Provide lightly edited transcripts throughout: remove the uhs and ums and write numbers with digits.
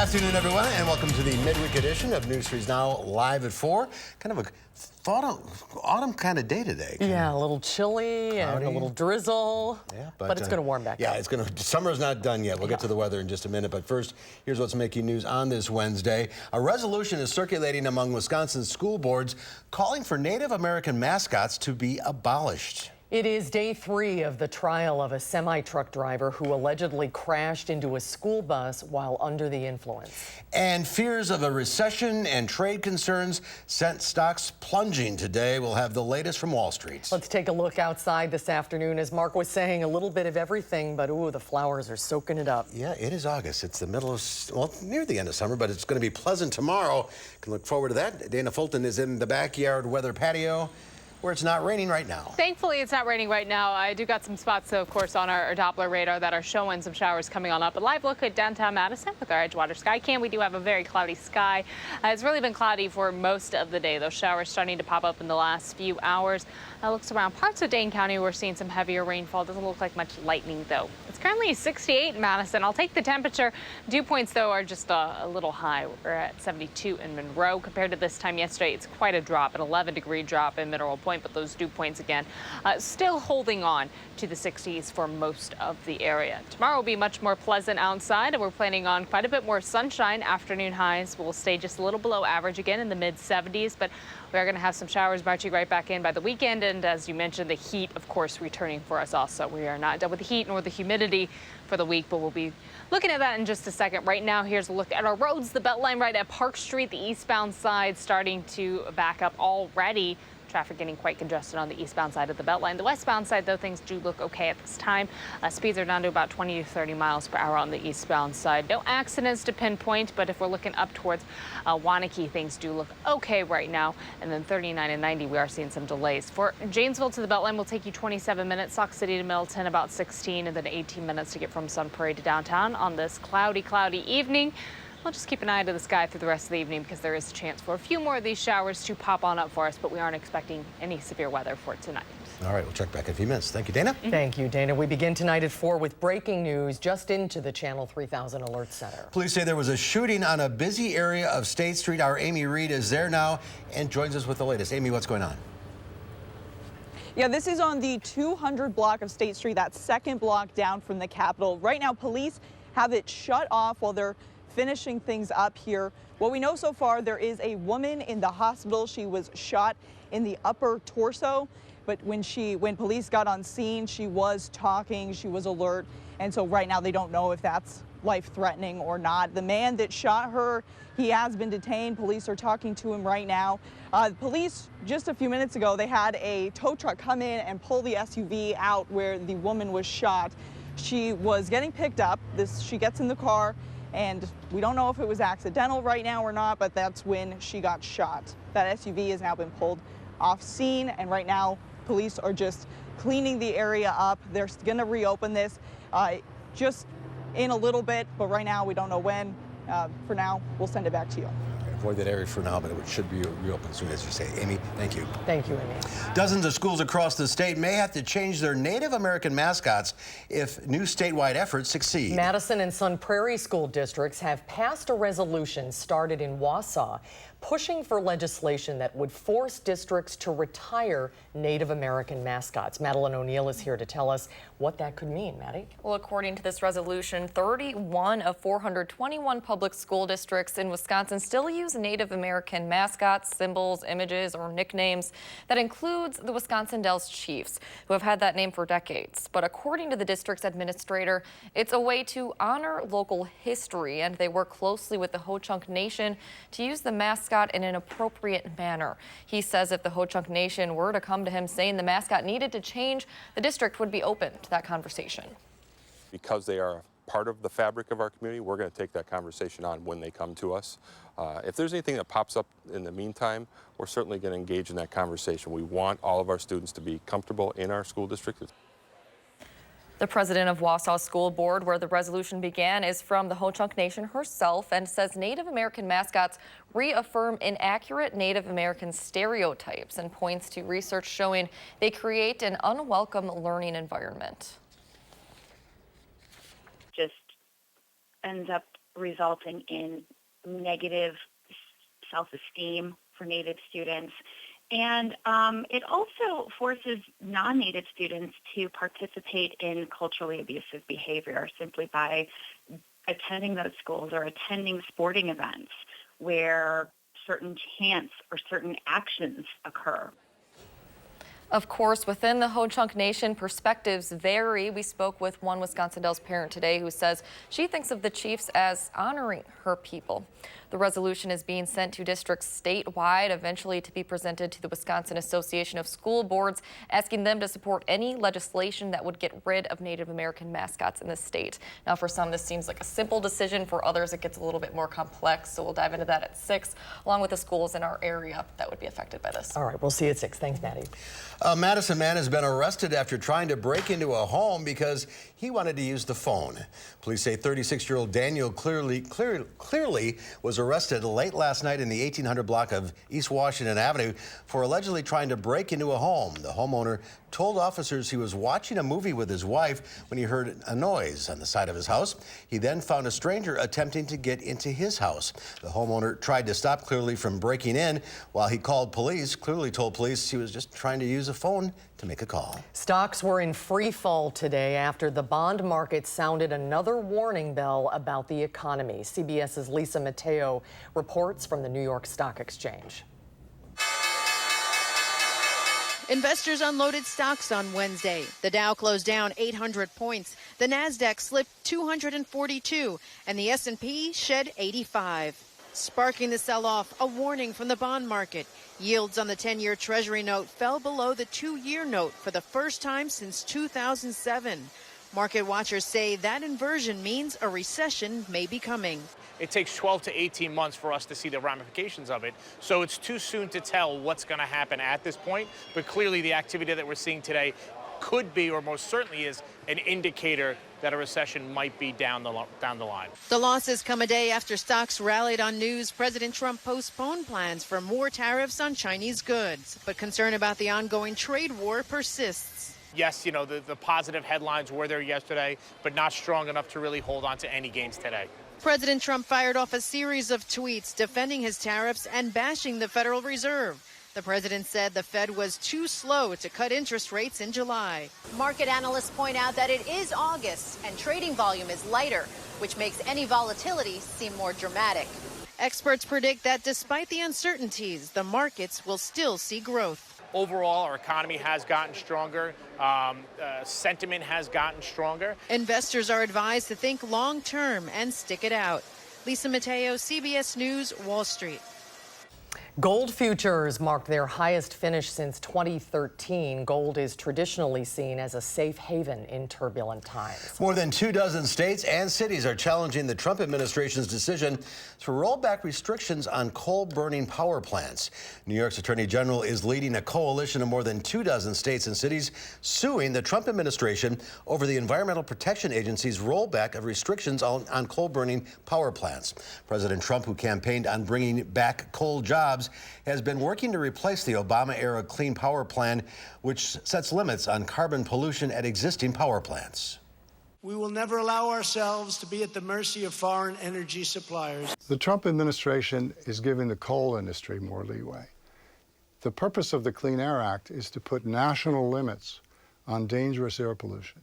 afternoon, everyone, and welcome to the midweek edition of News 3's Now Live at 4. Kind of a autumn kind of day today. Yeah, a little chilly and a little drizzle. Yeah, but it's going to warm back up. Yeah, summer's not done yet. We'll get to the weather in just a minute. But first, here's what's making news on this Wednesday. A resolution is circulating among Wisconsin's school boards calling for Native American mascots to be abolished. It is day 3 of the trial of a semi-truck driver who allegedly crashed into a school bus while under the influence. And fears of a recession and trade concerns sent stocks plunging today. We'll have the latest from Wall Street. Let's take a look outside this afternoon. As Mark was saying, a little bit of everything, but ooh, the flowers are soaking it up. Yeah, it is August. It's the middle of, well, near the end of summer, but it's going to be pleasant tomorrow. Can look forward to that. Dana Fulton is in the backyard weather patio, where it's not raining right now. Thankfully, it's not raining right now. I do got some spots, though, of course, on our Doppler radar that are showing some showers coming on up. A live look at downtown Madison with our Edgewater sky cam. We do have a very cloudy sky. It's really been cloudy for most of the day. Those showers starting to pop up in the last few hours. Looks around parts of Dane County. We're seeing some heavier rainfall. Doesn't look like much lightning, though. It's currently 68 in Madison. I'll take the temperature. Dew points, though, are just a little high. We're at 72 in Monroe. Compared to this time yesterday, it's quite a drop, an 11-degree drop in Mineral Point, but those dew points again still holding on to the 60s for most of the area. Tomorrow will be much more pleasant outside, and we're planning on quite a bit more sunshine. Afternoon highs will stay just a little below average again in the mid-70s, but we are going to have some showers marching right back in by the weekend. And as you mentioned, the heat, of course, returning for us also. We are not done with the heat nor the humidity for the week, but we'll be looking at that in just a second. Right now, here's a look at our roads. The Beltline right at Park Street, the eastbound side starting to back up already. Traffic getting quite congested on the eastbound side of the Beltline. The westbound side, though, things do look okay at this time. Speeds are down to about 20 to 30 miles per hour on the eastbound side. No accidents to pinpoint, but if we're looking up towards Waunakee, things do look okay right now. And then 39 and 90, we are seeing some delays. For Janesville to the Beltline will take you 27 minutes. Sauk City to Middleton about 16, and then 18 minutes to get from Sun Prairie to downtown on this cloudy evening. We'll just keep an eye to the sky through the rest of the evening because there is a chance for a few more of these showers to pop on up for us, but we aren't expecting any severe weather for tonight. All right, we'll check back in a few minutes. Thank you, Dana. Thank you, Dana. We begin tonight at 4 with breaking news just into the Channel 3000 Alert Center. Police say there was a shooting on a busy area of State Street. Our Amy Reed is there now and joins us with the latest. Amy, what's going on? Yeah, this is on the 200 block of State Street, that second block down from the Capitol. Right now, police have it shut off while they're finishing things up here. What we know so far, there is a woman in the hospital. She was shot in the upper torso, but when police got on scene, she was talking, she was alert, and so right now they don't know if that's life-threatening or not. The man that shot her, he has been detained. Police are talking to him right now. Police, just a few minutes ago, they had a tow truck come in and pull the SUV out where the woman was shot. She was getting picked up. She gets in the car, and we don't know if it was accidental right now or not, but that's when she got shot. That SUV has now been pulled off scene, and right now police are just cleaning the area up. They're going to reopen this just in a little bit, but right now we don't know when. For now, we'll send it back to you. Avoid that area for now, but it should be reopened soon, as you say. Amy, thank you. Thank you, Amy. Dozens of schools across the state may have to change their Native American mascots if new statewide efforts succeed. Madison and Sun Prairie school districts have passed a resolution started in Wausau pushing for legislation that would force districts to retire Native American mascots. Madeline O'Neill is here to tell us what that could mean. Maddie? Well, according to this resolution, 31 of 421 public school districts in Wisconsin still use Native American mascots, symbols, images, or nicknames. That includes the Wisconsin Dells Chiefs, who have had that name for decades. But according to the district's administrator, it's a way to honor local history, and they work closely with the Ho-Chunk Nation to use the mascot in an appropriate manner. He says if the Ho-Chunk Nation were to come to him saying the mascot needed to change, the district would be open to that conversation. Because they are part of the fabric of our community, we're going to take that conversation on when they come to us. If there's anything that pops up in the meantime, we're certainly going to engage in that conversation. We want all of our students to be comfortable in our school district. The president of Wausau School Board, where the resolution began, is from the Ho-Chunk Nation herself and says Native American mascots reaffirm inaccurate Native American stereotypes and points to research showing they create an unwelcome learning environment. Just ends up resulting in negative self-esteem for Native students. And it also forces non-Native students to participate in culturally abusive behavior simply by attending those schools or attending sporting events where certain chants or certain actions occur. Of course, within the Ho-Chunk Nation, perspectives vary. We spoke with one Wisconsin Dells parent today who says she thinks of the Chiefs as honoring her people. The resolution is being sent to districts statewide, eventually to be presented to the Wisconsin Association of School Boards, asking them to support any legislation that would get rid of Native American mascots in the state. Now, for some, this seems like a simple decision. For others, it gets a little bit more complex. So we'll dive into that at 6, along with the schools in our area that would be affected by this. All right, we'll see you at 6. Thanks, Maddie. A Madison man has been arrested after trying to break into a home because he wanted to use the phone. Police say 36-year-old Daniel clearly was arrested late last night in the 1800 block of East Washington Avenue for allegedly trying to break into a home. The homeowner told officers he was watching a movie with his wife when he heard a noise on the side of his house. He then found a stranger attempting to get into his house. The homeowner tried to stop Clearly from breaking in while he called police. Clearly told police he was just trying to use a phone to make a call. Stocks were in free fall today after the bond market sounded another warning bell about the economy. CBS's Lisa Mateo reports from the New York Stock Exchange. Investors unloaded stocks on Wednesday. The Dow closed down 800 points. The Nasdaq slipped 242, and the S&P shed 85. Sparking the sell-off, a warning from the bond market. Yields on the 10-year Treasury note fell below the 2-year note for the first time since 2007. Market watchers say that inversion means a recession may be coming. It takes 12 to 18 months for us to see the ramifications of it. So it's too soon to tell what's going to happen at this point. But clearly the activity that we're seeing today could be, or most certainly is, an indicator that a recession might be down the line. The losses come a day after stocks rallied on news President Trump postponed plans for more tariffs on Chinese goods. But concern about the ongoing trade war persists. Yes, you know, the positive headlines were there yesterday, but not strong enough to really hold on to any gains today. President Trump fired off a series of tweets defending his tariffs and bashing the Federal Reserve. The president said the Fed was too slow to cut interest rates in July. Market analysts point out that it is August and trading volume is lighter, which makes any volatility seem more dramatic. Experts predict that despite the uncertainties, the markets will still see growth. Overall, our economy has gotten stronger. Sentiment has gotten stronger. Investors are advised to think long term and stick it out. Lisa Mateo, CBS News, Wall Street. Gold futures marked their highest finish since 2013. Gold is traditionally seen as a safe haven in turbulent times. More than 24 states and cities are challenging the Trump administration's decision to roll back restrictions on coal-burning power plants. New York's Attorney General is leading a coalition of more than 24 states and cities suing the Trump administration over the Environmental Protection Agency's rollback of restrictions on coal-burning power plants. President Trump, who campaigned on bringing back coal jobs, has been working to replace the Obama-era Clean Power Plan, which sets limits on carbon pollution at existing power plants. We will never allow ourselves to be at the mercy of foreign energy suppliers. The Trump administration is giving the coal industry more leeway. The purpose of the Clean Air Act is to put national limits on dangerous air pollution.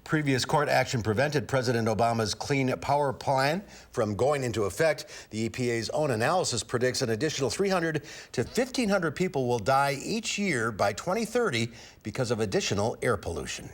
Previous court action prevented President Obama's Clean Power Plan from going into effect. The EPA's own analysis predicts an additional 300 to 1,500 people will die each year by 2030 because of additional air pollution.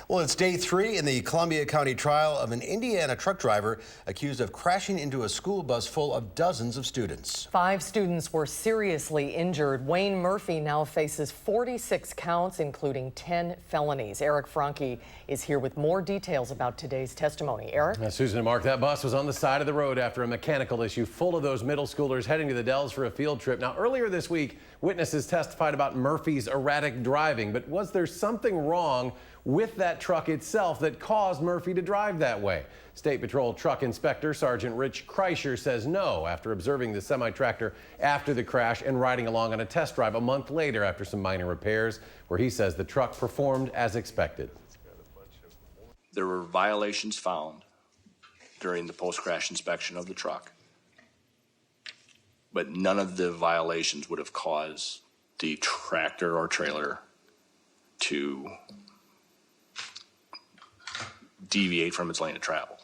Well, it's day 3 in the Columbia County trial of an Indiana truck driver accused of crashing into a school bus full of dozens of students. 5 students were seriously injured. Wayne Murphy now faces 46 counts, including 10 felonies. Eric Franke is here with more details about today's testimony. Eric? Now, Susan and Mark, that bus was on the side of the road after a mechanical issue full of those middle schoolers heading to the Dells for a field trip. Now, earlier this week, witnesses testified about Murphy's erratic driving, but was there something wrong with that truck itself that caused Murphy to drive that way? State Patrol Truck Inspector Sergeant Rich Kreischer says no after observing the semi-tractor after the crash and riding along on a test drive a month later after some minor repairs, where he says the truck performed as expected. There were violations found during the post-crash inspection of the truck. But none of the violations would have caused the tractor or trailer to deviate from its lane of travel.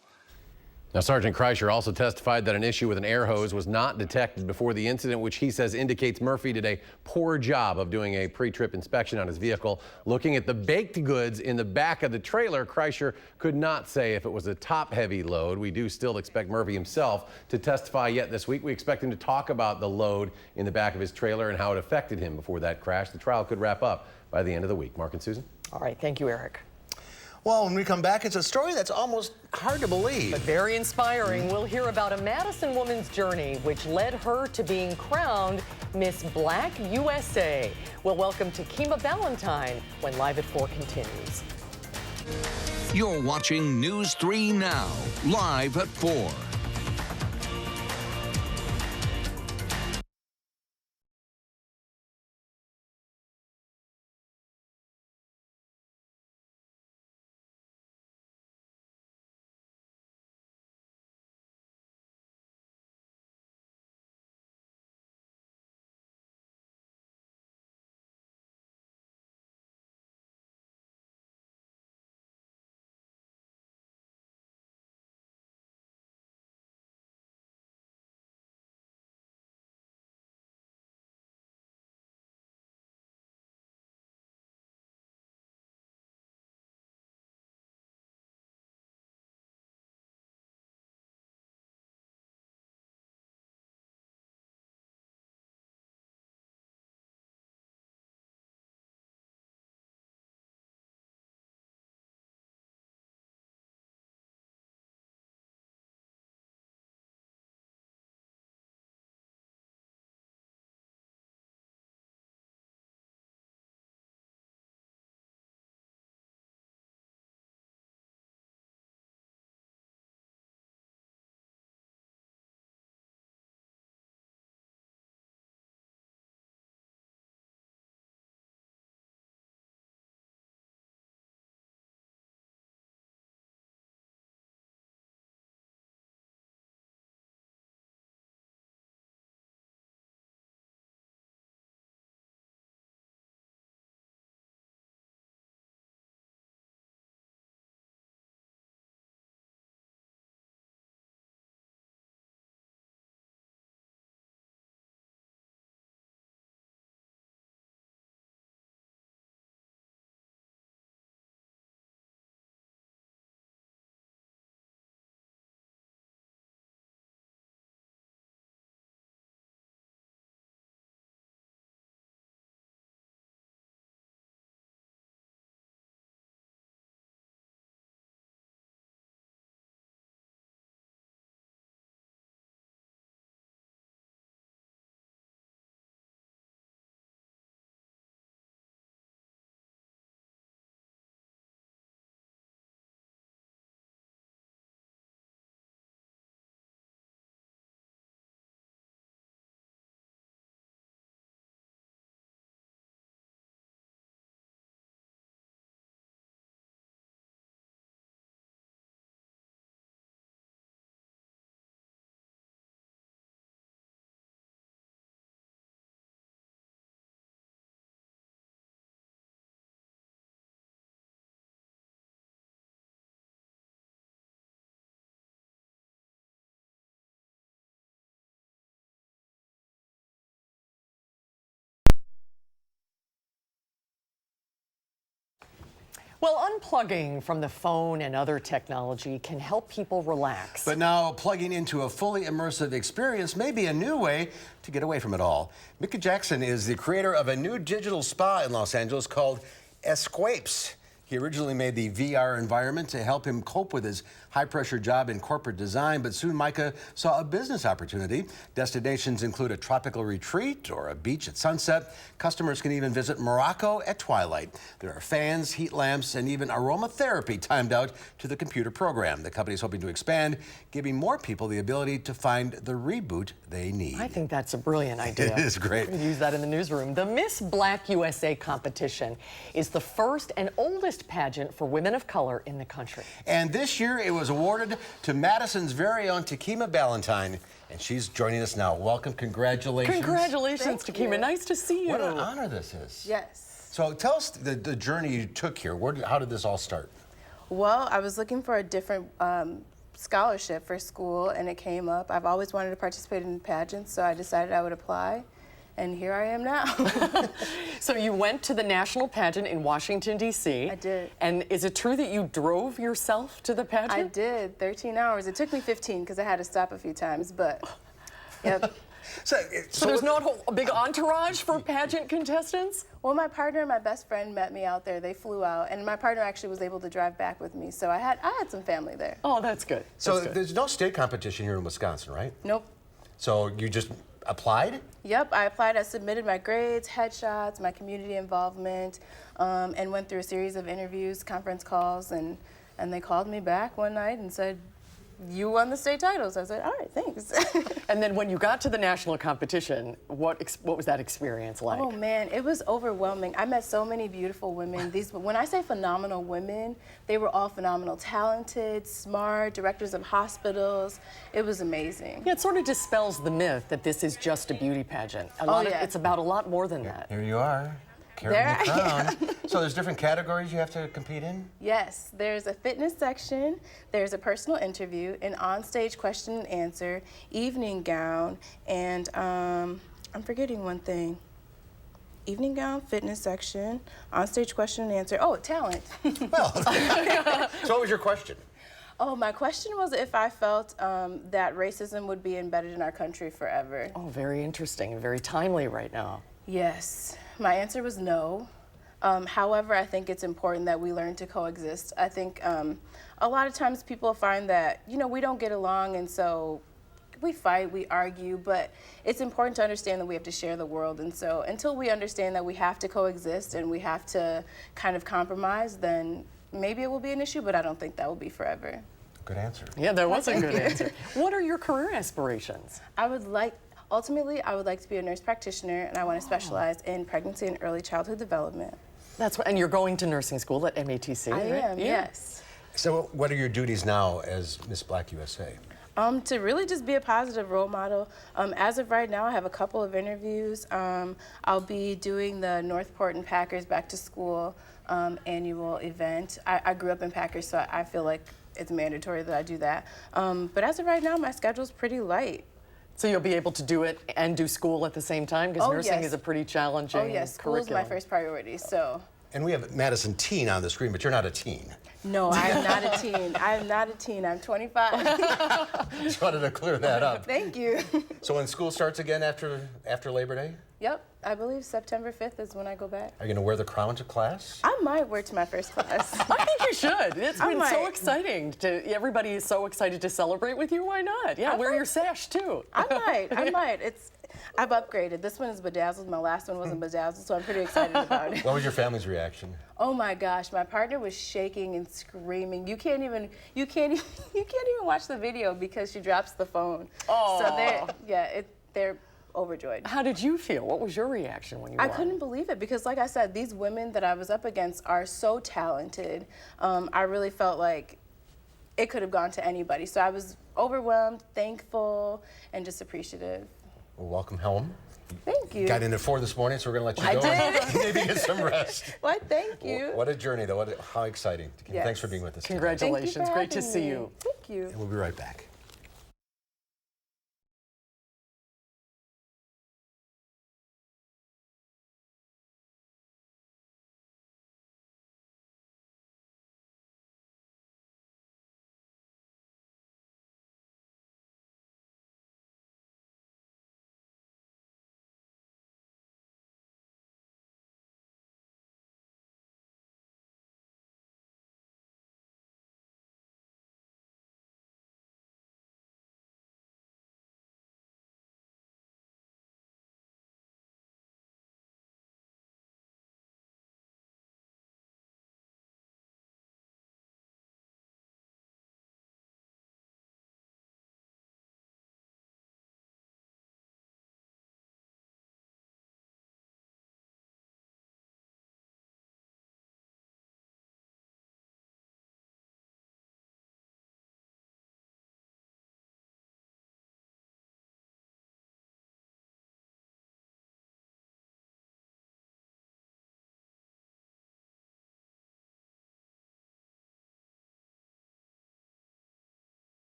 Now, Sergeant Kreischer also testified that an issue with an air hose was not detected before the incident, which he says indicates Murphy did a poor job of doing a pre-trip inspection on his vehicle. Looking at the baked goods in the back of the trailer, Kreischer could not say if it was a top-heavy load. We do still expect Murphy himself to testify yet this week. We expect him to talk about the load in the back of his trailer and how it affected him before that crash. The trial could wrap up by the end of the week. Mark and Susan? All right, thank you, Eric. Well, when we come back, it's a story that's almost hard to believe. But very inspiring. We'll hear about a Madison woman's journey, which led her to being crowned Miss Black USA. We'll welcome Takima Valentine when Live at 4 continues. You're watching News 3 Now, live at 4. Well, unplugging from the phone and other technology can help people relax. But now plugging into a fully immersive experience may be a new way to get away from it all. Micah Jackson is the creator of a new digital spa in Los Angeles called Escapes. He originally made the VR environment to help him cope with his high-pressure job in corporate design, but soon Micah saw a business opportunity. Destinations include a tropical retreat or a beach at sunset. Customers can even visit Morocco at twilight. There are fans, heat lamps, and even aromatherapy timed out to the computer program. The company is hoping to expand, giving more people the ability to find the reboot they need. I think that's a brilliant idea. It is great. We could use that in the newsroom. The Miss Black USA competition is the first and oldest biggest pageant for women of color in the country. And this year it was awarded to Madison's very own Takima Ballantyne, and she's joining us now. Welcome, congratulations. Congratulations, Takima. Nice to see you. What an honor this is. Yes. So tell us the journey you took here. How did this all start? Well, I was looking for a different scholarship for school, and it came up. I've always wanted to participate in pageants, so I decided I would apply, and here I am now. So you went to the national pageant in Washington, D.C. I did. And is it true that you drove yourself to the pageant? I did, 13 hours. It took me 15 because I had to stop a few times, but yep. So there's not a big entourage for pageant contestants? Well, my partner and my best friend met me out there. They flew out, and my partner actually was able to drive back with me, so I had some family there. Oh, that's good. So That's good. there's no state competition here in Wisconsin, right? Nope. So you just applied? Yep, I applied. I submitted my grades, headshots, my community involvement, and went through a series of interviews, conference calls, and they called me back one night and said, "You won the state titles." I said, "All right, thanks." And then when you got to the national competition, what was that experience like? Oh man, it was overwhelming. I met so many beautiful women. When I say phenomenal women, they were all phenomenal, talented, smart, directors of hospitals. It was amazing. Yeah, it sort of dispels the myth that this is just a beauty pageant. It's about a lot more than that. Here you are, carrying the crown. So there's different categories you have to compete in? Yes, there's a fitness section, there's a personal interview, an on-stage question and answer, evening gown, and I'm forgetting one thing. Evening gown, fitness section, on-stage question and answer. Oh, talent. Well, so what was your question? Oh, my question was if I felt that racism would be embedded in our country forever. Oh, very interesting and very timely right now. Yes. My answer was no. However, I think it's important that we learn to coexist. I think a lot of times people find that, we don't get along, and so we fight, we argue, but it's important to understand that we have to share the world. And so until we understand that we have to coexist and we have to kind of compromise, then maybe it will be an issue, but I don't think that will be forever. Good answer. Yeah, that was a good answer. What are your career aspirations? Ultimately, I would like to be a nurse practitioner, and I want to specialize in pregnancy and early childhood development. And you're going to nursing school at MATC, I right? am, yes. So what are your duties now as Miss Black USA? To really just be a positive role model. As of right now, I have a couple of interviews. I'll be doing the North Portland Packers Back to School annual event. I grew up in Packers, so I feel like it's mandatory that I do that. But as of right now, my schedule's pretty light. So you'll be able to do it and do school at the same time? Because nursing is a pretty challenging curriculum. Oh yes, school is my first priority, so. And we have Madison teen on the screen, but you're not a teen. No, I am not a teen. I am not a teen. I'm 25. Just wanted to clear that up. Thank you. So when school starts again after Labor Day? Yep, I believe September 5th is when I go back. Are you going to wear the crown to class? I might wear it to my first class. I think you should. It's been so exciting. Everybody is so excited to celebrate with you. Why not? Yeah, wear your sash too. I might. I've upgraded. This one is bedazzled. My last one wasn't bedazzled, so I'm pretty excited about it. What was your family's reaction? Oh my gosh, my partner was shaking and screaming. You can't even watch the video because she drops the phone. Oh. So they're overjoyed. How did you feel? What was your reaction when you won? I couldn't believe it because, like I said, these women that I was up against are so talented. I really felt like it could have gone to anybody. So I was overwhelmed, thankful, and just appreciative. Well, welcome home. Thank you. Got in at 4 this morning, so we're going to let you go. I did. Maybe get some rest. Well, thank you. What a journey, though. How exciting. Yes. Thanks for being with us. Congratulations. Great to see you. Thank you. And we'll be right back.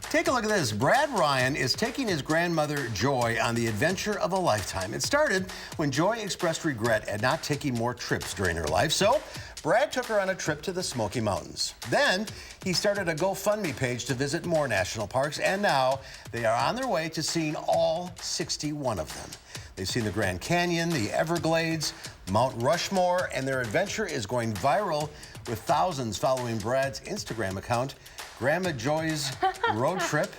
Take a look at this. Brad Ryan is taking his grandmother, Joy, on the adventure of a lifetime. It started when Joy expressed regret at not taking more trips during her life. So Brad took her on a trip to the Smoky Mountains. Then he started a GoFundMe page to visit more national parks, and now they are on their way to seeing all 61 of them. They've seen the Grand Canyon, the Everglades, Mount Rushmore, and their adventure is going viral with thousands following Brad's Instagram account. Grandma Joy's road trip,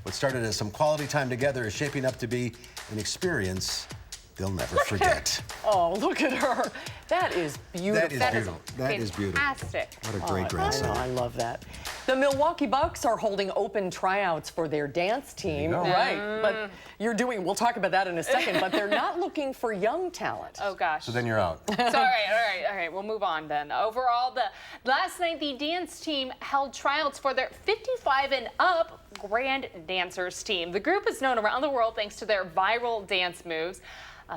what started as some quality time together, is shaping up to be an experience they'll never forget. Oh, look at her. That is beautiful. That is beautiful. Fantastic. What a great grandson. I love that. The Milwaukee Bucks are holding open tryouts for their dance team. Right, but we'll talk about that in a second, but they're not looking for young talent. Oh, gosh. So then you're out. So, all right, we'll move on then. Overall, last night the dance team held tryouts for their 55 and up Grand Dancers team. The group is known around the world thanks to their viral dance moves.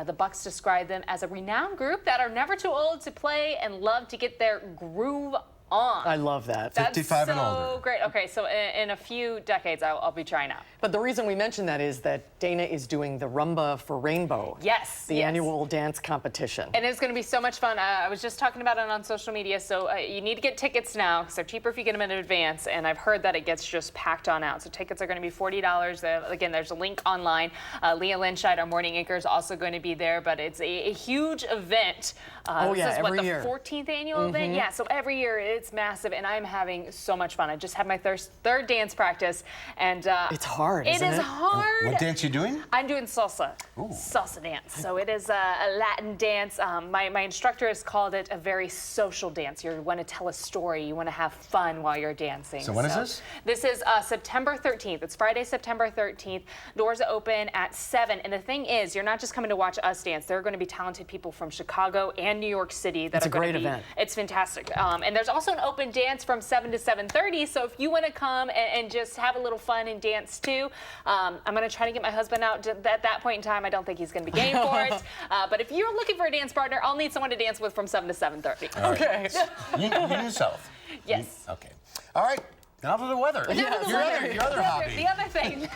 The Bucks describe them as a renowned group that are never too old to play and love to get their groove on. I love that. 55 and older. That's so great. Okay, so in a few decades, I'll be trying out. But the reason we mention that is that Dana is doing the Rumba for Rainbow. Yes. The annual dance competition. And it's going to be so much fun. I was just talking about it on social media, so you need to get tickets now because they're cheaper if you get them in advance, and I've heard that it gets just packed on out. So tickets are going to be $40. Again, there's a link online. Leah Lynchide, our morning anchor, is also going to be there, but it's a huge event. This is every year. The 14th annual event? Yeah, so every year it's massive, and I'm having so much fun. I just had my third dance practice, and it's hard, It is hard. What dance you doing? I'm doing salsa. Ooh. Salsa dance. So it is a Latin dance. My instructor has called it a very social dance. You want to tell a story. You want to have fun while you're dancing. So when is this? This is September 13th. It's Friday, September 13th. Doors open at 7. And the thing is, you're not just coming to watch us dance. There are going to be talented people from Chicago and New York City that It's are going to be. a great event. It's fantastic. And there's also an open dance from 7 to 7:30. So if you want to come and just have a little fun and dance too, I'm going to try to get my husband out at that point in time. I don't think he's going to be game for it. But if you're looking for a dance partner, I'll need someone to dance with from 7 to 7:30. All right. Okay. You knew South. Yes. Okay. All right. Now for the weather. Your other hobby. The other thing,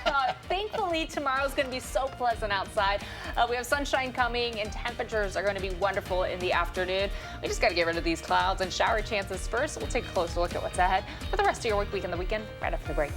thankfully, tomorrow's going to be so pleasant outside. We have sunshine coming, and temperatures are going to be wonderful in the afternoon. We just got to get rid of these clouds and shower chances first. We'll take a closer look at what's ahead for the rest of your work week and the weekend right after the break.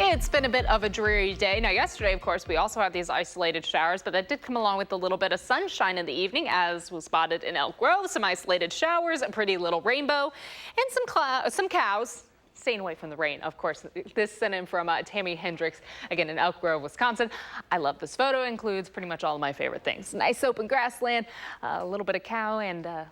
It's been a bit of a dreary day. Now, yesterday, of course, we also had these isolated showers, but that did come along with a little bit of sunshine in the evening, as was spotted in Elk Grove. Some isolated showers, a pretty little rainbow, and some cows staying away from the rain. Of course, this sent in from Tammy Hendricks, again in Elk Grove, Wisconsin. I love this photo. It includes pretty much all of my favorite things. Nice open grassland, a little bit of cow, and a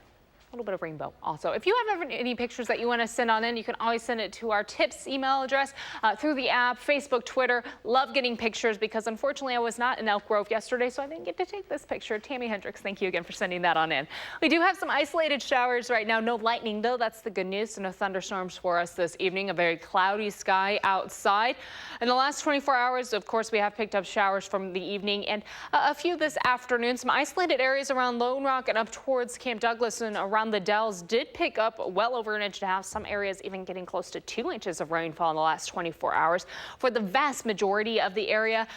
little bit of rainbow also. If you have any pictures that you want to send on in, you can always send it to our tips email address through the app, Facebook, Twitter. Love getting pictures because unfortunately I was not in Elk Grove yesterday, so I didn't get to take this picture. Tammy Hendricks, thank you again for sending that on in. We do have some isolated showers right now. No lightning though, that's the good news. So no thunderstorms for us this evening. A very cloudy sky outside. In the last 24 hours, of course, we have picked up showers from the evening and a few this afternoon. Some isolated areas around Lone Rock and up towards Camp Douglas and around the Dells did pick up well over 1.5 inches. Some areas even getting close to 2 inches of rainfall in the last 24 hours. For the vast majority of the area,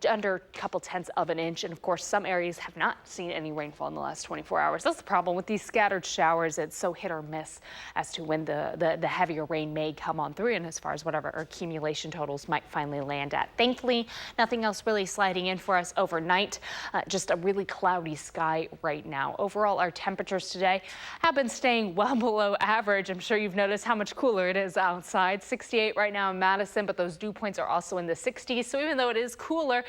under a couple tenths of an inch. And of course, some areas have not seen any rainfall in the last 24 hours. That's the problem with these scattered showers. It's so hit or miss as to when the heavier rain may come on through and as far as whatever our accumulation totals might finally land at. Thankfully, nothing else really sliding in for us overnight. Just a really cloudy sky right now. Overall, our temperatures today have been staying well below average. I'm sure you've noticed how much cooler it is outside. 68 right now in Madison, but those dew points are also in the 60s. So even though it is cooler,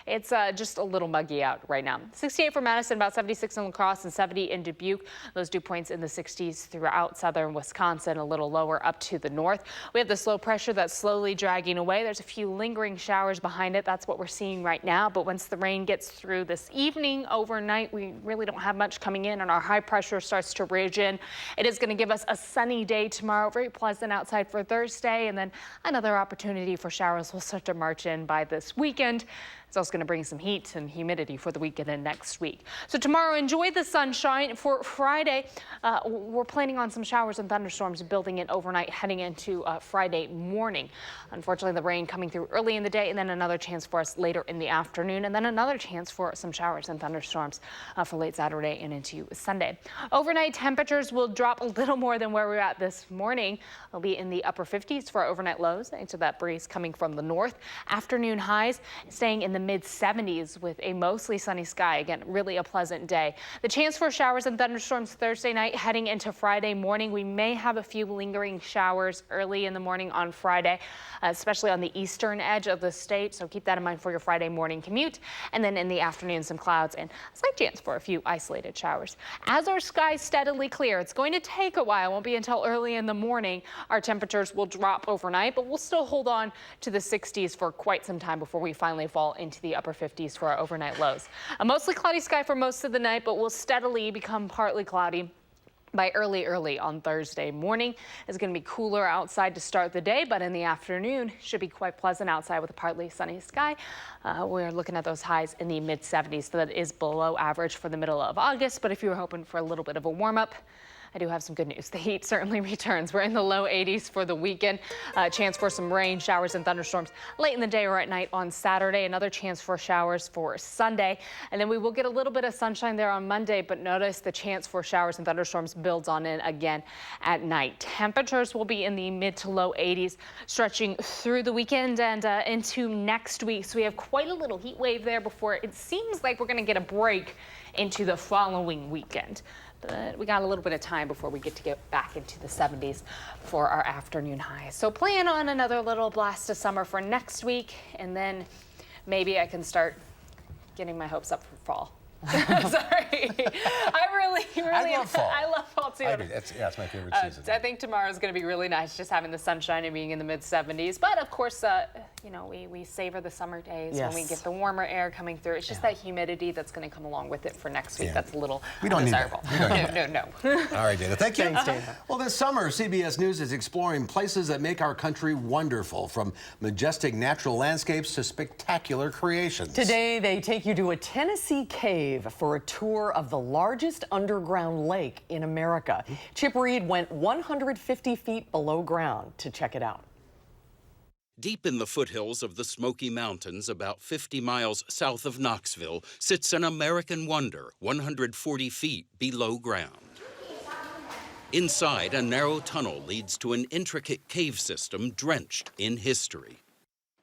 it's just a little muggy out right now. 68 for Madison, about 76 in La Crosse and 70 in Dubuque. Those dew points in the 60s throughout southern Wisconsin, a little lower up to the north. We have this low pressure that's slowly dragging away. There's a few lingering showers behind it. That's what we're seeing right now. But once the rain gets through this evening, overnight, we really don't have much coming in and our high pressure starts to ridge in. It is going to give us a sunny day tomorrow. Very pleasant outside for Thursday. And then another opportunity for showers will start to march in by this weekend. It's also going to bring some heat and humidity for the weekend and next week. So tomorrow, enjoy the sunshine. For Friday, we're planning on some showers and thunderstorms building in overnight heading into Friday morning. Unfortunately, the rain coming through early in the day and then another chance for us later in the afternoon and then another chance for some showers and thunderstorms for late Saturday and into Sunday. Overnight temperatures will drop a little more than where we're at this morning. They'll be in the upper 50s for our overnight lows thanks to that breeze coming from the north. Afternoon highs staying in the mid 70s with a mostly sunny sky. Again, really a pleasant day. The chance for showers and thunderstorms Thursday night heading into Friday morning. We may have a few lingering showers early in the morning on Friday, especially on the eastern edge of the state. So keep that in mind for your Friday morning commute. And then in the afternoon, some clouds and a slight chance for a few isolated showers. As our skies steadily clear, it's going to take a while. It won't be until early in the morning. Our temperatures will drop overnight, but we'll still hold on to the 60s for quite some time before we finally fall into the upper 50s for our overnight lows. A mostly cloudy sky for most of the night, but will steadily become partly cloudy by early on Thursday morning. It's going to be cooler outside to start the day, but in the afternoon should be quite pleasant outside with a partly sunny sky. We're looking at those highs in the mid 70s, so that is below average for the middle of August. But if you were hoping for a little bit of a warm up, I do have some good news. The heat certainly returns. We're in the low 80s for the weekend. Chance for some rain, showers, and thunderstorms late in the day or at night on Saturday. Another chance for showers for Sunday. And then we will get a little bit of sunshine there on Monday, but notice the chance for showers and thunderstorms builds on in again at night. Temperatures will be in the mid to low 80s, stretching through the weekend and into next week. So we have quite a little heat wave there before it seems like we're going to get a break into the following weekend. But we got a little bit of time before we get back into the 70s for our afternoon highs. So plan on another little blast of summer for next week, and then maybe I can start getting my hopes up for fall. Sorry. I love fall. I love fall too. I do. It's my favorite season. I think tomorrow is going to be really nice, just having the sunshine and being in the mid 70s. But of course, you know, we savor the summer days when we get the warmer air coming through. It's just that humidity that's going to come along with it for next week. That's a little undesirable. No. All right, Dana. Thank you. Thanks, Dana. Well, this summer, CBS News is exploring places that make our country wonderful, from majestic natural landscapes to spectacular creations. Today, they take you to a Tennessee cave for a tour of the largest underground lake in America. Chip Reed went 150 feet below ground to check it out. Deep in the foothills of the Smoky Mountains, about 50 miles south of Knoxville, sits an American wonder 140 feet below ground. Inside, a narrow tunnel leads to an intricate cave system drenched in history.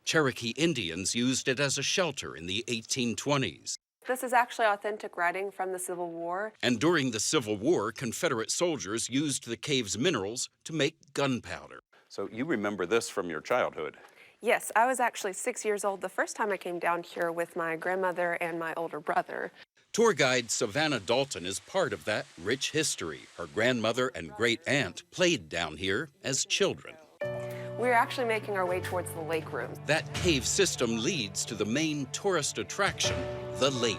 Cherokee Indians used it as a shelter in the 1820s. This is actually authentic writing from the Civil War. And during the Civil War, Confederate soldiers used the cave's minerals to make gunpowder. So you remember this from your childhood? Yes, I was actually 6 years old the first time I came down here with my grandmother and my older brother. Tour guide Savannah Dalton is part of that rich history. Her grandmother and great-aunt played down here as children. We're actually making our way towards the lake room. That cave system leads to the main tourist attraction, the lake.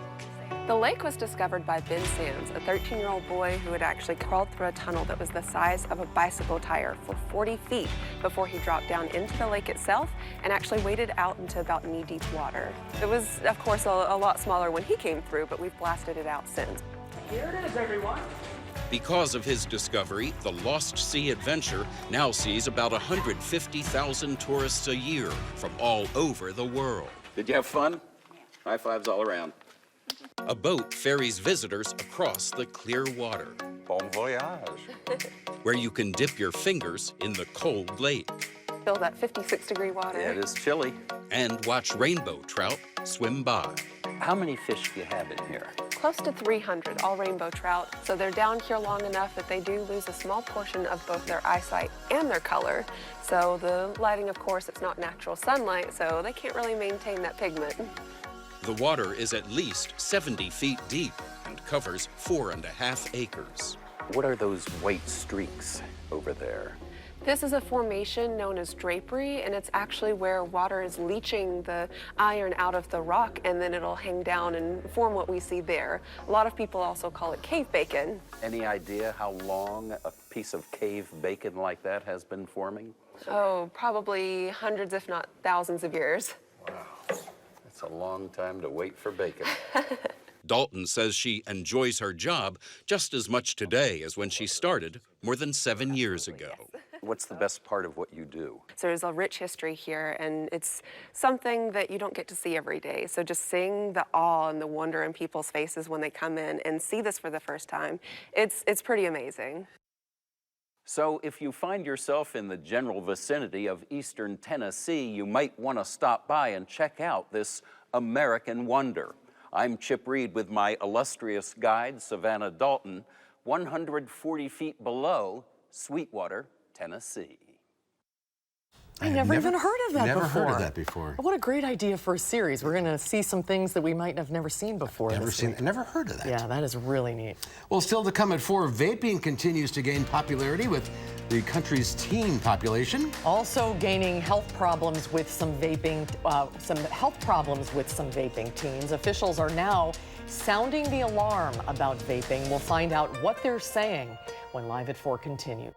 The lake was discovered by Ben Sands, a 13-year-old boy who had actually crawled through a tunnel that was the size of a bicycle tire for 40 feet before he dropped down into the lake itself and actually waded out into about knee-deep water. It was, of course, a lot smaller when he came through, but we've blasted it out since. Here it is, everyone. Because of his discovery, the Lost Sea Adventure now sees about 150,000 tourists a year from all over the world. Did you have fun? High fives all around. A boat ferries visitors across the clear water. Bon voyage. Where you can dip your fingers in the cold lake. Feel that 56-degree water. Yeah, it is chilly. And watch rainbow trout swim by. How many fish do you have in here? Close to 300, all rainbow trout. So they're down here long enough that they do lose a small portion of both their eyesight and their color. So the lighting, of course, it's not natural sunlight, so they can't really maintain that pigment. The water is at least 70 feet deep and covers 4.5 acres. What are those white streaks over there? This is a formation known as drapery, and it's actually where water is leaching the iron out of the rock, and then it'll hang down and form what we see there. A lot of people also call it cave bacon. Any idea how long a piece of cave bacon like that has been forming? Oh, probably hundreds, if not thousands of years. Wow, that's a long time to wait for bacon. Dalton says she enjoys her job just as much today as when she started more than 7 years ago. What's the best part of what you do? So there's a rich history here, and it's something that you don't get to see every day. So just seeing the awe and the wonder in people's faces when they come in and see this for the first time, it's pretty amazing. So if you find yourself in the general vicinity of eastern Tennessee, you might want to stop by and check out this American wonder. I'm Chip Reed with my illustrious guide, Savannah Dalton, 140 feet below Sweetwater, Tennessee. I never even heard of that before. Never heard of that before. What a great idea for a series. We're going to see some things that we might have never seen before. Never heard of that. Yeah, that is really neat. Well, still to come at 4, vaping continues to gain popularity with the country's teen population. Also gaining health problems with some vaping teens. Officials are now sounding the alarm about vaping. We'll find out what they're saying when Live at 4 continues.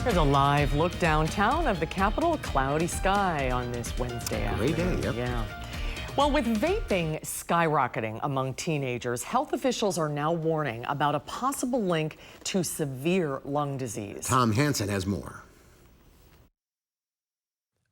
Here's a live look downtown of the Capitol. Cloudy sky on this Wednesday afternoon. Great day, yep. Yeah. Well, with vaping skyrocketing among teenagers, health officials are now warning about a possible link to severe lung disease. Tom Hansen has more.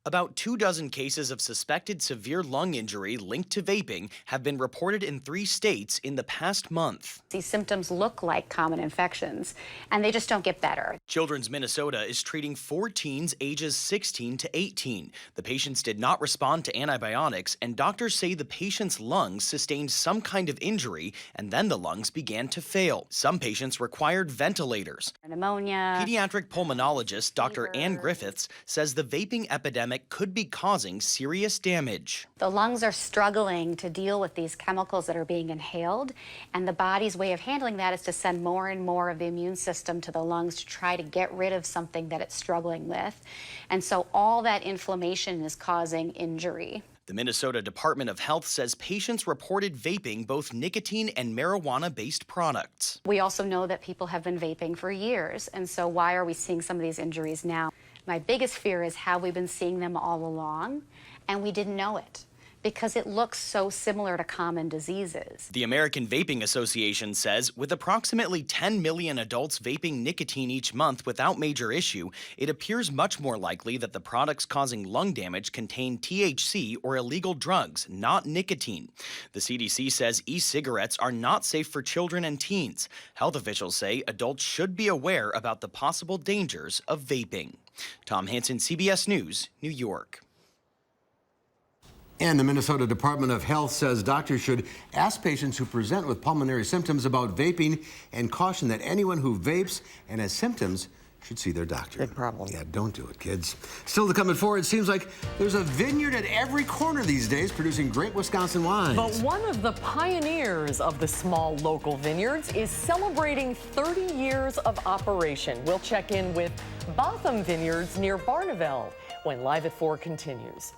About 24 cases of suspected severe lung injury linked to vaping have been reported in 3 states in the past month. These symptoms look like common infections, and they just don't get better. Children's Minnesota is treating 4 teens ages 16 to 18. The patients did not respond to antibiotics, and doctors say the patient's lungs sustained some kind of injury, and then the lungs began to fail. Some patients required ventilators. Pneumonia. Pediatric pulmonologist Dr. Ann Griffiths says the vaping epidemic could be causing serious damage. The lungs are struggling to deal with these chemicals that are being inhaled, and the body's way of handling that is to send more and more of the immune system to the lungs to try to get rid of something that it's struggling with. And so all that inflammation is causing injury. The Minnesota Department of Health says patients reported vaping both nicotine and marijuana-based products. We also know that people have been vaping for years, and so why are we seeing some of these injuries now? My biggest fear is how we've been seeing them all along, and we didn't know it because it looks so similar to common diseases. The American Vaping Association says with approximately 10 million adults vaping nicotine each month without major issue, it appears much more likely that the products causing lung damage contain THC or illegal drugs, not nicotine. The CDC says e-cigarettes are not safe for children and teens. Health officials say adults should be aware about the possible dangers of vaping. Tom Hansen, CBS News, New York. And the Minnesota Department of Health says doctors should ask patients who present with pulmonary symptoms about vaping and caution that anyone who vapes and has symptoms should see their doctor. Big problem. Yeah, don't do it, kids. Still to come at 4, it seems like there's a vineyard at every corner these days producing great Wisconsin wines. But one of the pioneers of the small local vineyards is celebrating 30 years of operation. We'll check in with Botham Vineyards near Barneveld when Live at 4 continues.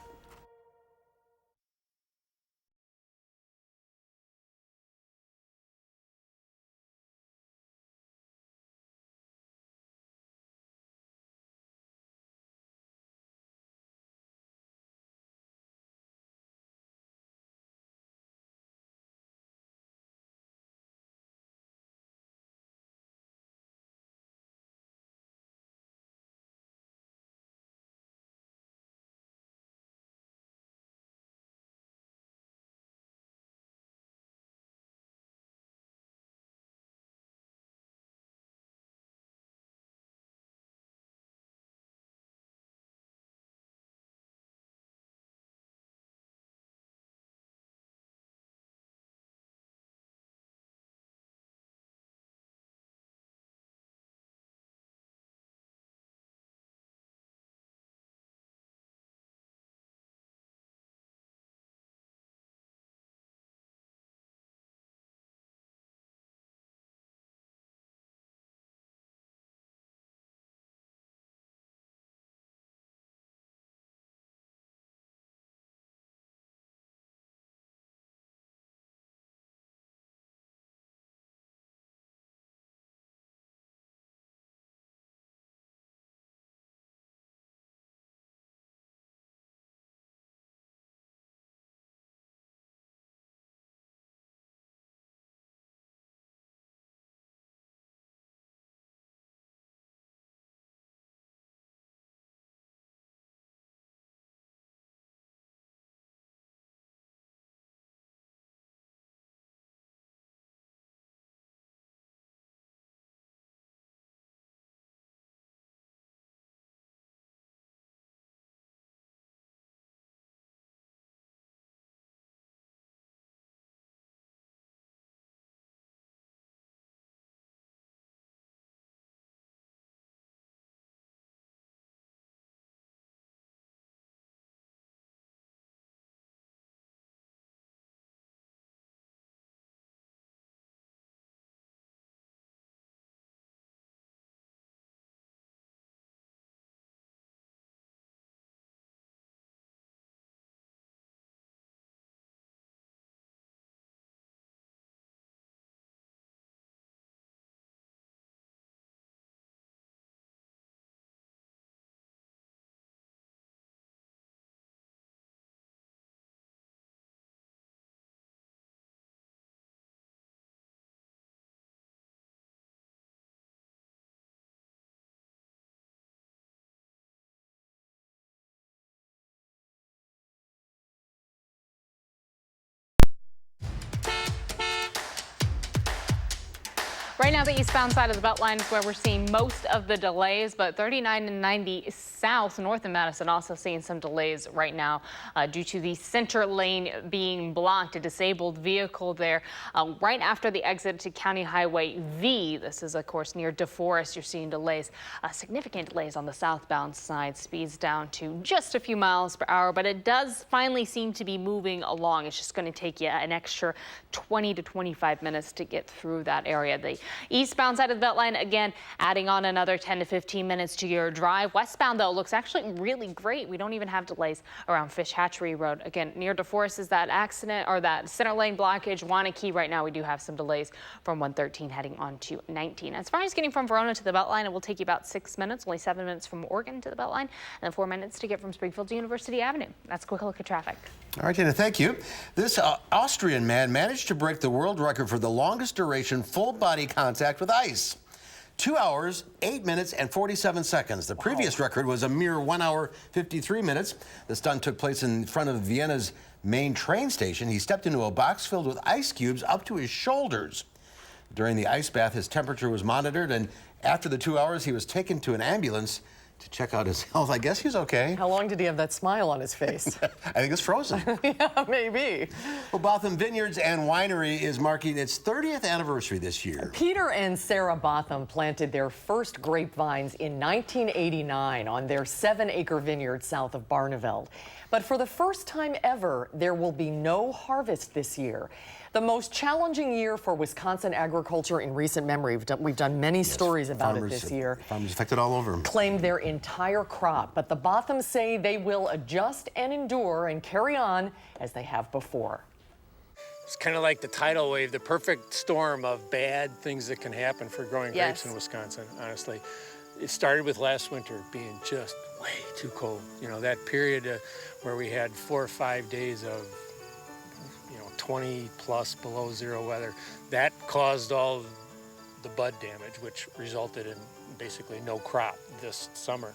Right now, the eastbound side of the Beltline is where we're seeing most of the delays, but 39 and 90 south, north of Madison, also seeing some delays right now due to the center lane being blocked. A disabled vehicle there right after the exit to County Highway V. This is, of course, near DeForest. You're seeing delays, significant delays on the southbound side. Speeds down to just a few miles per hour, but it does finally seem to be moving along. It's just going to take you an extra 20 to 25 minutes to get through that area. The eastbound side of the Beltline, again, adding on another 10 to 15 minutes to your drive. Westbound, though, looks actually really great. We don't even have delays around Fish Hatchery Road. Again, near DeForest is that accident or that center lane blockage. Wanakee, right now, we do have some delays from 113 heading on to 19. As far as getting from Verona to the Beltline, it will take you about 6 minutes, only 7 minutes from Oregon to the Beltline, and then 4 minutes to get from Springfield to University Avenue. That's a quick look at traffic. All right, Dana, thank you. This Austrian man managed to break the world record for the longest duration full body contact with ice. 2 hours, 8 minutes, and 47 seconds. The previous record was a mere 1 hour, 53 minutes. The stunt took place in front of Vienna's main train station. He stepped into a box filled with ice cubes up to his shoulders. During the ice bath, his temperature was monitored, and after the 2 hours, he was taken to an ambulance to check out his health. I guess he's okay. How long did he have that smile on his face? I think it's frozen. Yeah, maybe. Well, Botham Vineyards and Winery is marking its 30th anniversary this year. Peter and Sarah Botham planted their first grapevines in 1989 on their 7-acre vineyard south of Barneveld. But for the first time ever, there will be no harvest this year. The most challenging year for Wisconsin agriculture in recent memory. We've done many stories about it this year. Farmers affected all over. Claimed their entire crop, but the Bothams say they will adjust and endure and carry on as they have before. It's kind of like the tidal wave, the perfect storm of bad things that can happen for growing grapes in Wisconsin, honestly. It started with last winter being just way too cold. You know, that period where we had 4 or 5 days of 20 plus below zero weather, that caused all the bud damage, which resulted in basically no crop this summer.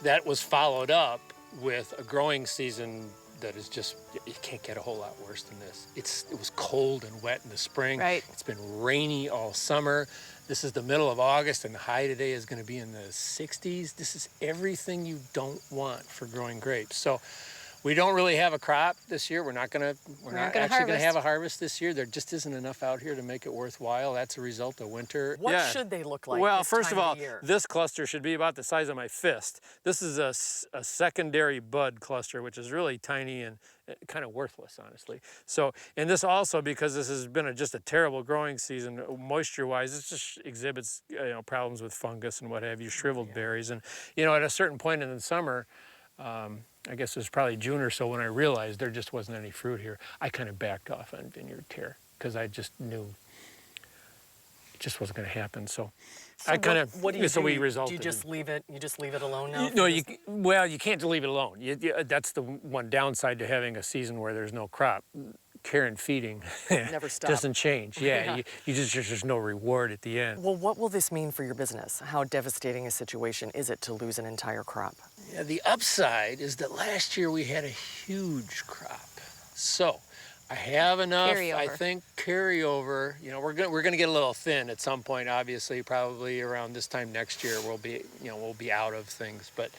That was followed up with a growing season that is just, you can't get a whole lot worse than this. It was cold and wet in the spring. Right. It's been rainy all summer. This is the middle of August, and the high today is going to be in the 60s. This is everything you don't want for growing grapes. So we don't really have a crop this year. We're not actually going to have a harvest this year. There just isn't enough out here to make it worthwhile. That's a result of winter. What should they look like? Well, this first time of all, the year? this cluster should be about the size of my fist. This is a secondary bud cluster, which is really tiny and kind of worthless, honestly. So, and this also, because this has been just a terrible growing season, moisture-wise, it just exhibits problems with fungus and what have you, shriveled berries. And at a certain point in the summer, I guess it was probably June or so when I realized there just wasn't any fruit here. I kind of backed off on Vineyard Care because I just knew it just wasn't going to happen. So I kind of, what do you so do? we resulted. Do you just leave it? You just leave it alone now? No, you can't leave it alone. That's the one downside to having a season where there's no crop. Care and feeding never stop. Doesn't change. Yeah, there's no reward at the end. Well, what will this mean for your business? How devastating a situation is it to lose an entire crop? Yeah, the upside is that last year we had a huge crop. So I have enough, I think, carryover. We're gonna get a little thin at some point, obviously, probably around this time next year we'll be out of things. But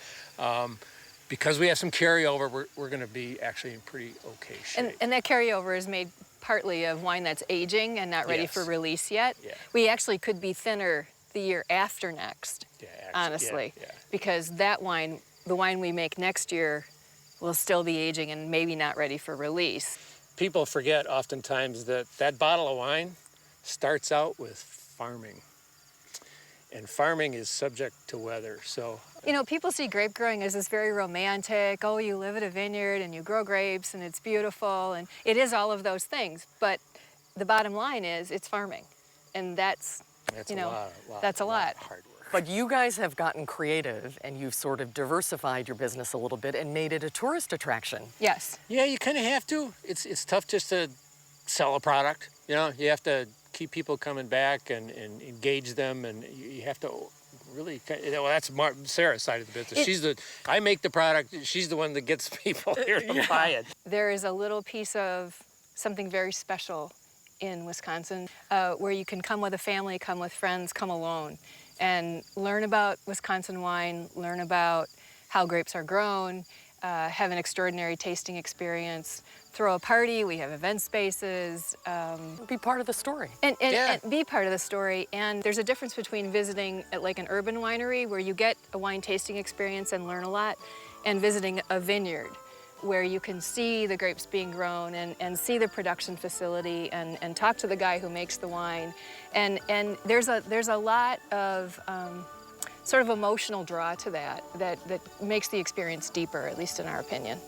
because we have some carryover, we're going to be actually in pretty okay shape. And that carryover is made partly of wine that's aging and not ready for release yet. Yeah. We actually could be thinner the year after next, honestly, because that wine, the wine we make next year, will still be aging and maybe not ready for release. People forget oftentimes that bottle of wine starts out with farming. And farming is subject to weather, so. People see grape growing as this very romantic, oh, you live at a vineyard and you grow grapes and it's beautiful, and it is all of those things, but the bottom line is it's farming, and that's a lot of hard work. But you guys have gotten creative and you've sort of diversified your business a little bit and made it a tourist attraction. Yes. Yeah, you kind of have to. It's tough just to sell a product. You have to keep people coming back and engage them, and you have to really, that's Sarah's side of the business. I make the product, she's the one that gets people here to buy it. There is a little piece of something very special in Wisconsin where you can come with a family, come with friends, come alone, and learn about Wisconsin wine, learn about how grapes are grown, have an extraordinary tasting experience, throw a party. We have event spaces. Be part of the story. And be part of the story. And there's a difference between visiting at like an urban winery where you get a wine tasting experience and learn a lot, and visiting a vineyard where you can see the grapes being grown and see the production facility and talk to the guy who makes the wine. And there's a lot of sort of emotional draw to that makes the experience deeper, at least in our opinion.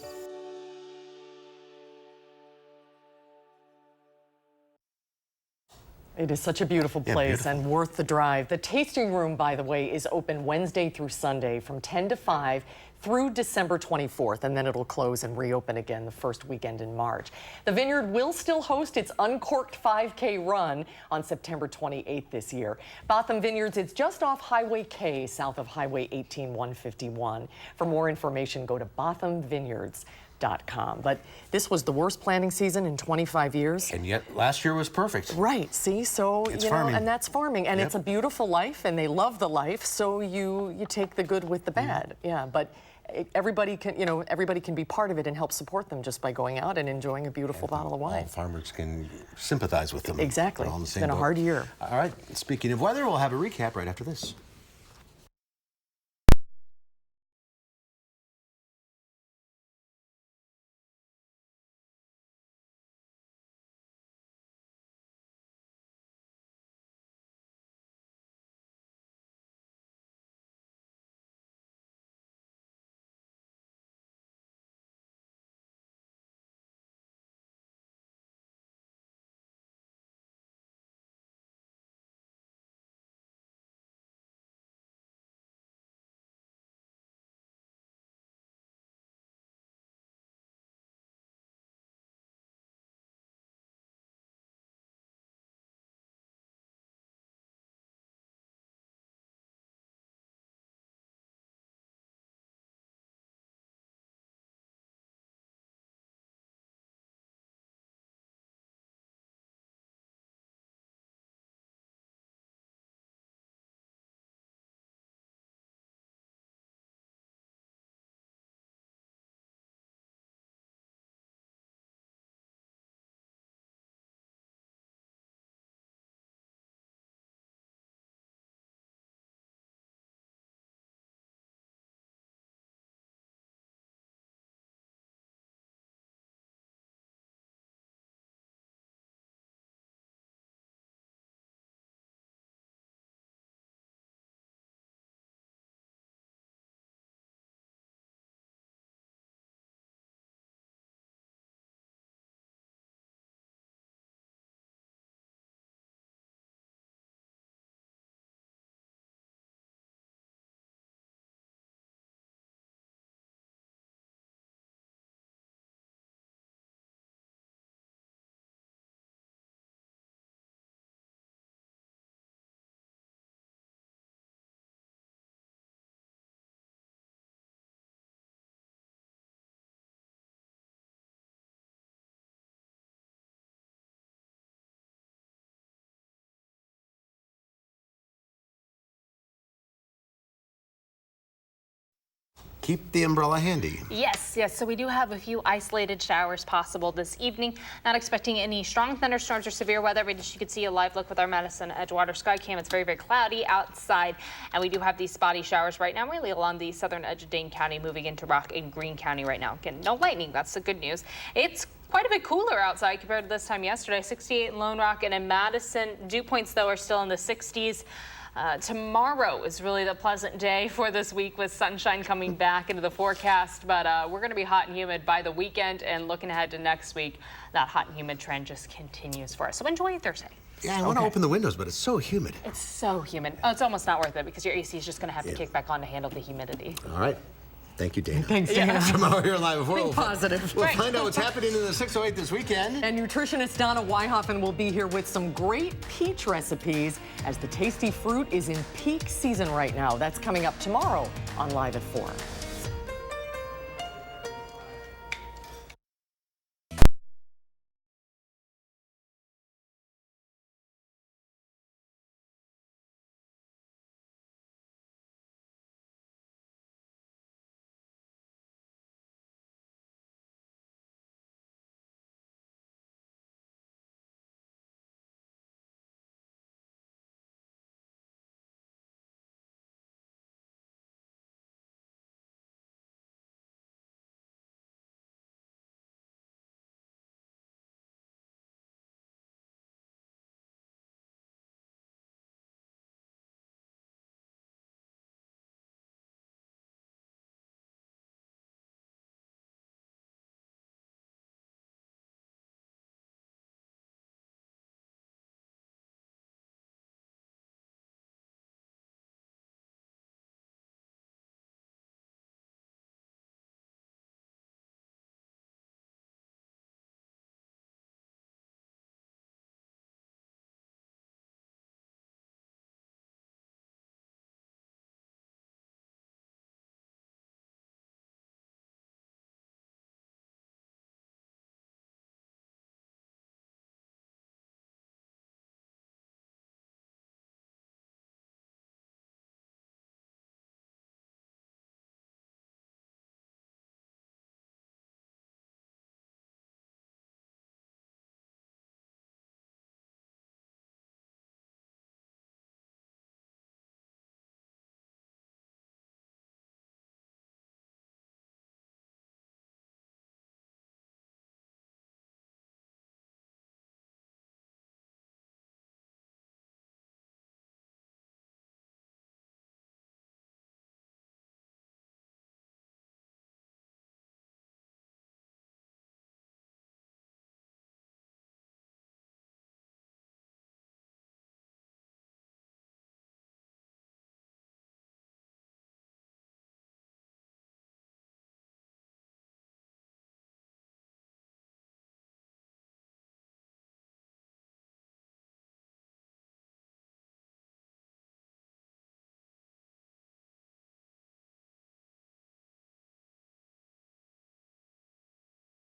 It is such a beautiful place and worth the drive. The tasting room, by the way, is open Wednesday through Sunday from 10 to 5 through December 24th, and then it'll close and reopen again the first weekend in March. The Vineyard will still host its Uncorked 5K run on September 28th this year. Botham Vineyards, it's just off Highway K, south of Highway 18151. For more information, go to bothamvineyards.com. But this was the worst planting season in 25 years. And yet last year was perfect. Right, see, so, it's you know, farming. and that's farming. And it's a beautiful life, and they love the life, so you take the good with the bad. Yeah, but everybody can, you know, everybody can be part of it and help support them just by going out and enjoying a beautiful bottle of wine. All farmers can sympathize with them. Exactly. All in the It's same been a boat. hard year. All right, speaking of weather, we'll have a recap right after this. Keep the umbrella handy. Yes, so we do have a few isolated showers possible this evening. Not expecting any strong thunderstorms or severe weather, but as you can see a live look with our Madison Edgewater sky cam, it's very, very cloudy outside, and we do have these spotty showers right now, really along the southern edge of Dane County, moving into Rock and Greene County right now. Again, no lightning, that's the good news. It's quite a bit cooler outside compared to this time yesterday. 68 in Lone Rock and in Madison. Dew points, though, are still in the 60s. Tomorrow is really the pleasant day for this week with sunshine coming back into the forecast, but we're going to be hot and humid by the weekend, and looking ahead to next week, that hot and humid trend just continues for us. So enjoy Thursday. Yeah, I want to open the windows, but it's so humid. It's so humid. Oh, it's almost not worth it because your AC is just going to have to kick back on to handle the humidity. All right. Thank you, Dana. Thanks, Dana. Tomorrow here live before Think positive. We'll find out what's happening in the 608 this weekend. And nutritionist Donna Weihoffen will be here with some great peach recipes as the tasty fruit is in peak season right now. That's coming up tomorrow on Live at 4.